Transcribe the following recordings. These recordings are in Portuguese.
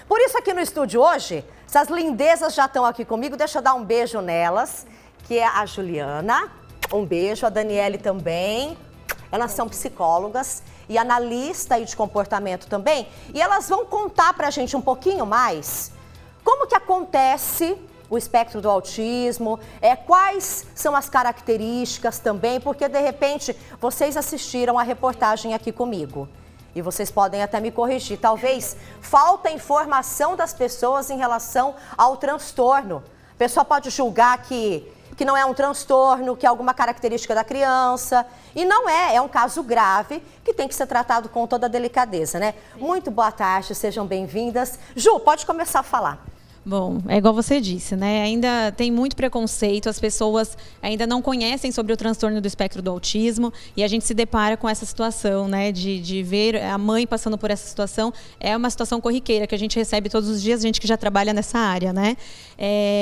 Por isso aqui no estúdio hoje, essas lindezas já estão aqui comigo, deixa eu dar um beijo nelas, que é a Juliana, um beijo, a Daniele também, elas são psicólogas e analista aí de comportamento também, e elas vão contar pra gente um pouquinho mais como que acontece o espectro do autismo, quais são as características também, porque de repente vocês assistiram a reportagem aqui comigo. E vocês podem até me corrigir. Talvez falta informação das pessoas em relação ao transtorno. A pessoa pode julgar que não é um transtorno, que é alguma característica da criança. E não é um caso grave que tem que ser tratado com toda a delicadeza, né? Muito boa tarde, sejam bem-vindas. Ju, pode começar a falar. Bom, é igual você disse, né? Ainda tem muito preconceito, as pessoas ainda não conhecem sobre o transtorno do espectro do autismo e a gente se depara com essa situação, né? De ver a mãe passando por essa situação. É uma situação corriqueira que a gente recebe todos os dias, gente que já trabalha nessa área, né?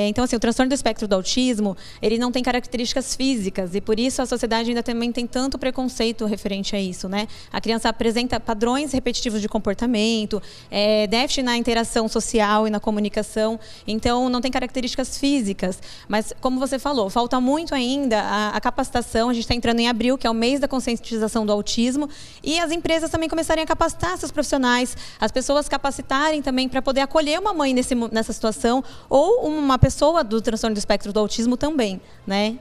Então, assim, o transtorno do espectro do autismo, ele não tem características físicas e por isso a sociedade ainda também tem tanto preconceito referente a isso, né? A criança apresenta padrões repetitivos de comportamento, déficit na interação social e na comunicação. Então, não tem características físicas, mas como você falou, falta muito ainda a capacitação. A gente está entrando em abril, que é o mês da conscientização do autismo, e as empresas também começarem a capacitar seus profissionais, as pessoas capacitarem também para poder acolher uma mãe nessa situação, ou uma pessoa do transtorno do espectro do autismo também, né?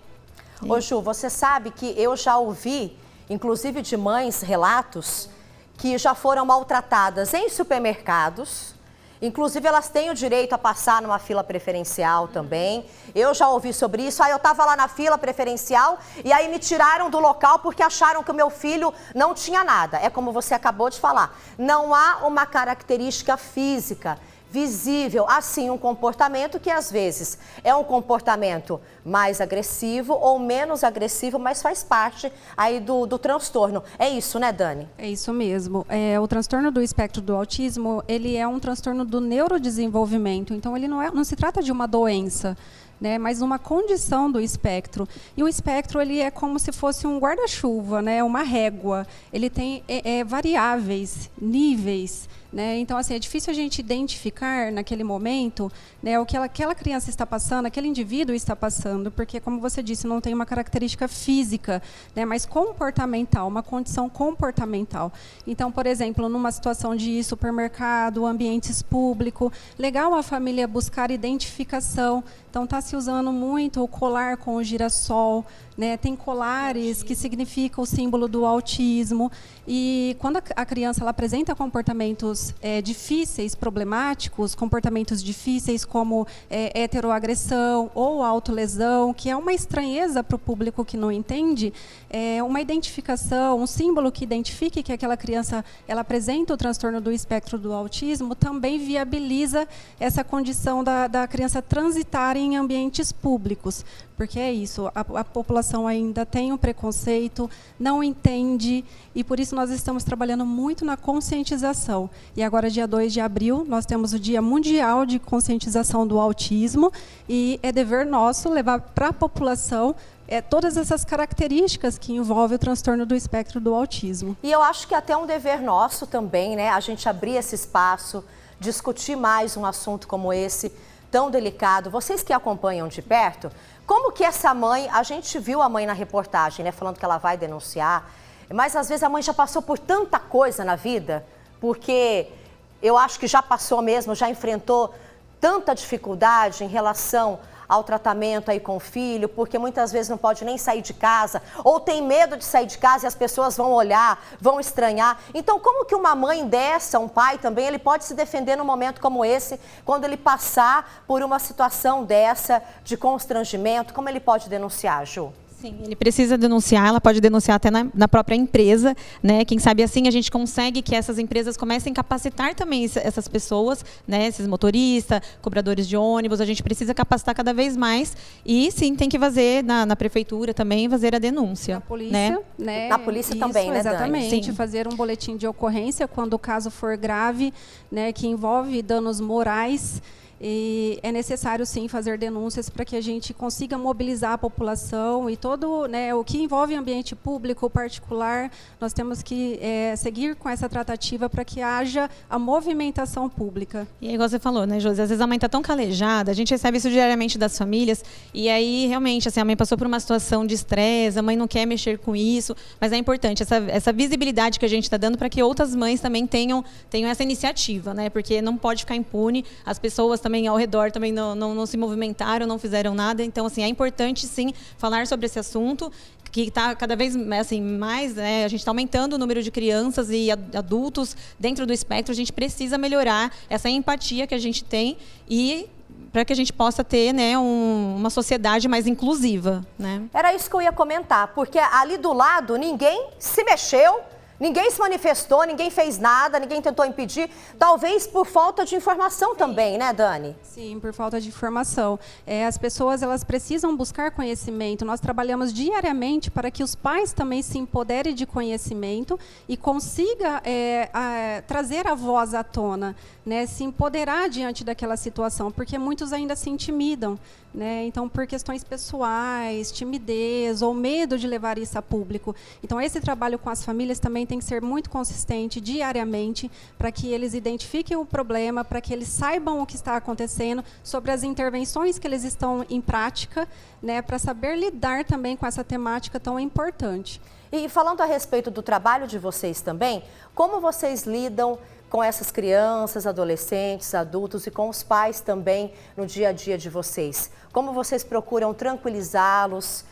Ô Ju, você sabe que eu já ouvi, inclusive de mães, relatos que já foram maltratadas em supermercados. Inclusive, elas têm o direito a passar numa fila preferencial também. Eu já ouvi sobre isso. Aí eu estava lá na fila preferencial e aí me tiraram do local porque acharam que o meu filho não tinha nada. É como você acabou de falar. Não há uma característica física visível, assim, um comportamento que às vezes é um comportamento mais agressivo ou menos agressivo, mas faz parte aí do transtorno. É isso, né, Dani? É isso mesmo. O transtorno do espectro do autismo, ele é um transtorno do neurodesenvolvimento, então ele não se trata de uma doença, né, mas uma condição do espectro. E o espectro, ele é como se fosse um guarda-chuva, né, uma régua. Ele tem variáveis, níveis, né? Então, assim, é difícil a gente identificar naquele momento, né, o que aquela criança está passando, aquele indivíduo está passando, porque, como você disse, não tem uma característica física, né, mas comportamental, uma condição comportamental. Então, por exemplo, numa situação de supermercado, ambientes públicos, legal a família buscar identificação. Então, está se usando muito o colar com o girassol, né? Tem colares que significam o símbolo do autismo. E quando a criança ela apresenta comportamentos difíceis, problemáticos, comportamentos difíceis como heteroagressão ou autolesão, que é uma estranheza para o público que não entende, uma identificação, um símbolo que identifique que aquela criança ela apresenta o transtorno do espectro do autismo, também viabiliza essa condição da criança transitar em ambientes públicos. Porque é isso, a população ainda tem um preconceito, não entende, e por isso nós estamos trabalhando muito na conscientização. E agora, dia 2 de abril, nós temos o Dia Mundial de Conscientização do Autismo, e é dever nosso levar para a população todas essas características que envolvem o transtorno do espectro do autismo. E eu acho que é até um dever nosso também, né, a gente abrir esse espaço, discutir mais um assunto como esse, tão delicado. Vocês que acompanham de perto, como que essa mãe, a gente viu a mãe na reportagem, né, falando que ela vai denunciar, mas às vezes a mãe já passou por tanta coisa na vida, porque eu acho que já passou mesmo, já enfrentou tanta dificuldade em relação ao tratamento aí com o filho, porque muitas vezes não pode nem sair de casa, ou tem medo de sair de casa e as pessoas vão olhar, vão estranhar. Então, como que uma mãe dessa, um pai também, ele pode se defender num momento como esse, quando ele passar por uma situação dessa de constrangimento, como ele pode denunciar, Ju? Sim, ele precisa denunciar, ela pode denunciar até na própria empresa, né? Quem sabe assim a gente consegue que essas empresas comecem a capacitar também essas pessoas, né? Esses motoristas, cobradores de ônibus, a gente precisa capacitar cada vez mais e sim, tem que fazer na prefeitura também, fazer a denúncia. Na polícia, né? Na polícia isso, também, né, Dani? Exatamente, fazer um boletim de ocorrência quando o caso for grave, né? Que envolve danos morais. E é necessário, sim, fazer denúncias para que a gente consiga mobilizar a população e todo, né, o que envolve ambiente público, particular, nós temos que seguir com essa tratativa para que haja a movimentação pública. E é igual você falou, né, Josi? Às vezes a mãe está tão calejada, a gente recebe isso diariamente das famílias, e aí, realmente, assim, a mãe passou por uma situação de estresse, a mãe não quer mexer com isso, mas é importante essa visibilidade que a gente está dando para que outras mães também tenham essa iniciativa, né? Porque não pode ficar impune, as pessoas também ao redor também não se movimentaram, não fizeram nada. Então, assim, é importante, sim, falar sobre esse assunto, que está cada vez assim, mais, né, a gente está aumentando o número de crianças e adultos dentro do espectro. A gente precisa melhorar essa empatia que a gente tem e para que a gente possa ter, né, uma sociedade mais inclusiva, né? Era isso que eu ia comentar, porque ali do lado ninguém se mexeu, ninguém se manifestou, ninguém fez nada, ninguém tentou impedir, talvez por falta de informação também, né, Dani? Sim, por falta de informação. As pessoas, elas precisam buscar conhecimento. Nós trabalhamos diariamente para que os pais também se empoderem de conhecimento e consiga trazer a voz à tona, né, se empoderar diante daquela situação, porque muitos ainda se intimidam, né? Então, por questões pessoais, timidez ou medo de levar isso a público. Então, esse trabalho com as famílias também tem que ser muito consistente diariamente para que eles identifiquem o problema, para que eles saibam o que está acontecendo, sobre as intervenções que eles estão em prática, né, para saber lidar também com essa temática tão importante. E falando a respeito do trabalho de vocês também, como vocês lidam com essas crianças, adolescentes, adultos e com os pais também no dia a dia de vocês? Como vocês procuram tranquilizá-los?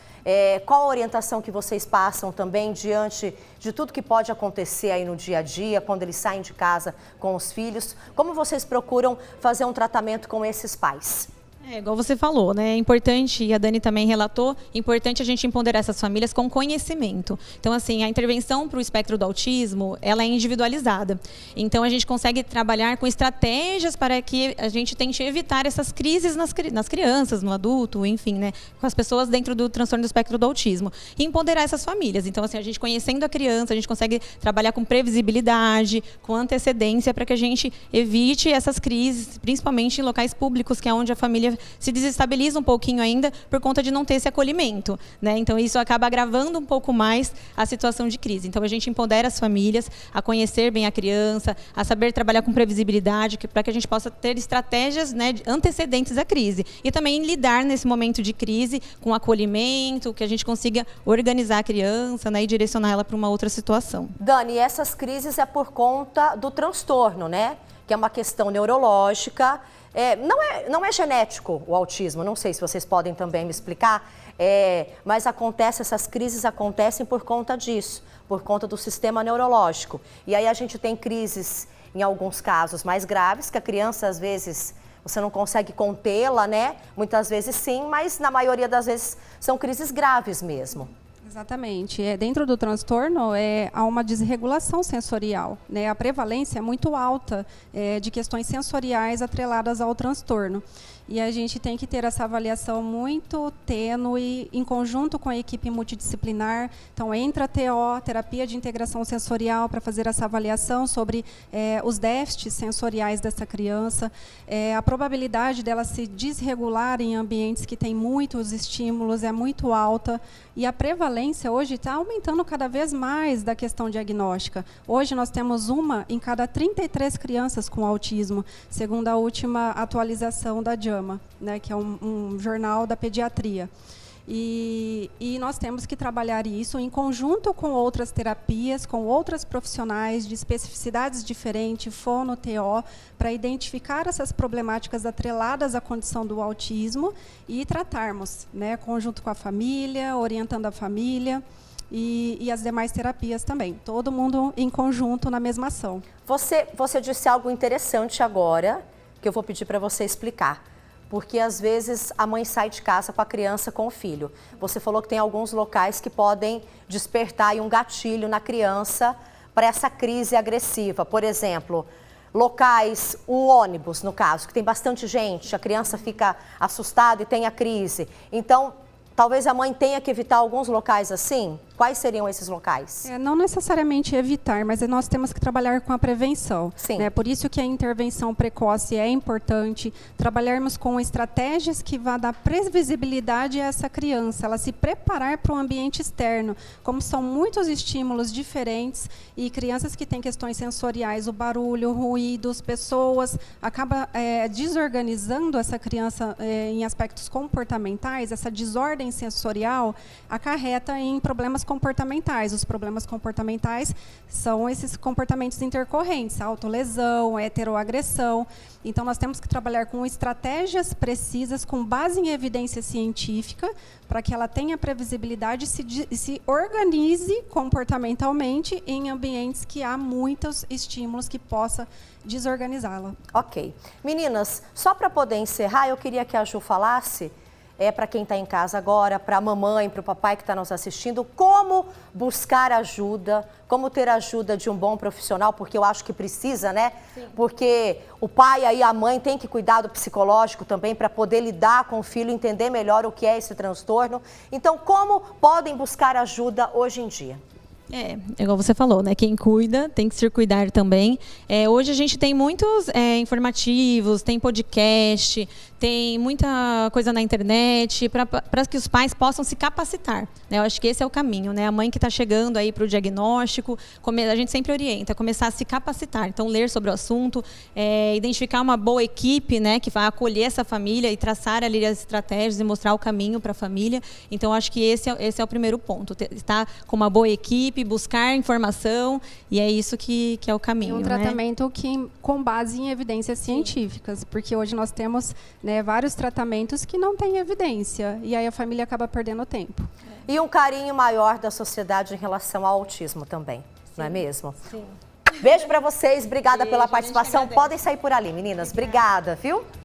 Qual a orientação que vocês passam também diante de tudo que pode acontecer aí no dia a dia, quando eles saem de casa com os filhos? Como vocês procuram fazer um tratamento com esses pais? Igual você falou, né? É importante, e a Dani também relatou, importante a gente empoderar essas famílias com conhecimento. Então, assim, a intervenção para o espectro do autismo, ela é individualizada. Então, a gente consegue trabalhar com estratégias para que a gente tente evitar essas crises nas crianças, no adulto, enfim, né? Com as pessoas dentro do transtorno do espectro do autismo. E empoderar essas famílias. Então, assim, a gente conhecendo a criança, a gente consegue trabalhar com previsibilidade, com antecedência, para que a gente evite essas crises, principalmente em locais públicos, que é onde a família se desestabiliza um pouquinho ainda por conta de não ter esse acolhimento, né? Então, isso acaba agravando um pouco mais a situação de crise. Então, a gente empodera as famílias a conhecer bem a criança, a saber trabalhar com previsibilidade, para que a gente possa ter estratégias, né, antecedentes à crise. E também lidar nesse momento de crise com acolhimento, que a gente consiga organizar a criança, né, e direcionar ela para uma outra situação. Dani, essas crises é por conta do transtorno, né? Que é uma questão neurológica. Não é genético o autismo, não sei se vocês podem também me explicar, mas essas crises acontecem por conta disso, por conta do sistema neurológico. E aí a gente tem crises, em alguns casos, mais graves, que a criança, às vezes, você não consegue contê-la, né? Muitas vezes sim, mas na maioria das vezes são crises graves mesmo. Exatamente. Dentro do transtorno há uma desregulação sensorial, né? A prevalência é muito alta de questões sensoriais atreladas ao transtorno. E a gente tem que ter essa avaliação muito tênue, em conjunto com a equipe multidisciplinar. Então, entra a TO, terapia de integração sensorial, para fazer essa avaliação sobre os déficits sensoriais dessa criança, a probabilidade dela se desregular em ambientes que têm muitos estímulos é muito alta. E a prevalência hoje está aumentando cada vez mais da questão diagnóstica. Hoje nós temos 1 em cada 33 crianças com autismo, segundo a última atualização da JAMA, né, que é um jornal da pediatria. E nós temos que trabalhar isso em conjunto com outras terapias, com outras profissionais de especificidades diferentes, fono, TO, para identificar essas problemáticas atreladas à condição do autismo e tratarmos, né, conjunto com a família, orientando a família e as demais terapias também. Todo mundo em conjunto na mesma ação. Você disse algo interessante agora, que eu vou pedir para você explicar. Porque, às vezes, a mãe sai de casa com a criança, com o filho. Você falou que tem alguns locais que podem despertar aí um gatilho na criança para essa crise agressiva. Por exemplo, locais, o ônibus, no caso, que tem bastante gente, a criança fica assustada e tem a crise. Então, talvez a mãe tenha que evitar alguns locais assim? Quais seriam esses locais? Não necessariamente evitar, mas nós temos que trabalhar com a prevenção. Sim. Né? Por isso que a intervenção precoce é importante, trabalharmos com estratégias que vão dar previsibilidade a essa criança, ela se preparar para o ambiente externo. Como são muitos estímulos diferentes e crianças que têm questões sensoriais, o barulho, ruídos, pessoas, acaba desorganizando essa criança em aspectos comportamentais, essa desordem sensorial acarreta em problemas comportamentais. Os problemas comportamentais são esses comportamentos intercorrentes, autolesão, heteroagressão. Então, nós temos que trabalhar com estratégias precisas, com base em evidência científica, para que ela tenha previsibilidade e se organize comportamentalmente em ambientes que há muitos estímulos que possa desorganizá-la. Ok. Meninas, só para poder encerrar, eu queria que a Ju falasse, para quem está em casa agora, para a mamãe, para o papai que está nos assistindo, como buscar ajuda, como ter ajuda de um bom profissional, porque eu acho que precisa, né? Sim. Porque o pai e a mãe têm que cuidar do psicológico também para poder lidar com o filho, entender melhor o que é esse transtorno. Então, como podem buscar ajuda hoje em dia? Igual você falou, né? Quem cuida tem que se cuidar também. Hoje a gente tem muitos informativos, tem podcast, tem muita coisa na internet para que os pais possam se capacitar. Né? Eu acho que esse é o caminho, né? A mãe que está chegando aí para o diagnóstico, a gente sempre orienta, começar a se capacitar. Então, ler sobre o assunto, identificar uma boa equipe, né? Que vai acolher essa família e traçar ali as estratégias e mostrar o caminho para a família. Então, acho que esse é o primeiro ponto. Estar com uma boa equipe, buscar informação, e é isso que é o caminho. Um tratamento com base em evidências científicas, porque hoje nós temos, né, vários tratamentos que não têm evidência, e aí a família acaba perdendo tempo. E um carinho maior da sociedade em relação ao autismo também, não é mesmo? Sim. Beijo para vocês, obrigada pela participação. Podem sair por ali, meninas. Obrigada, viu?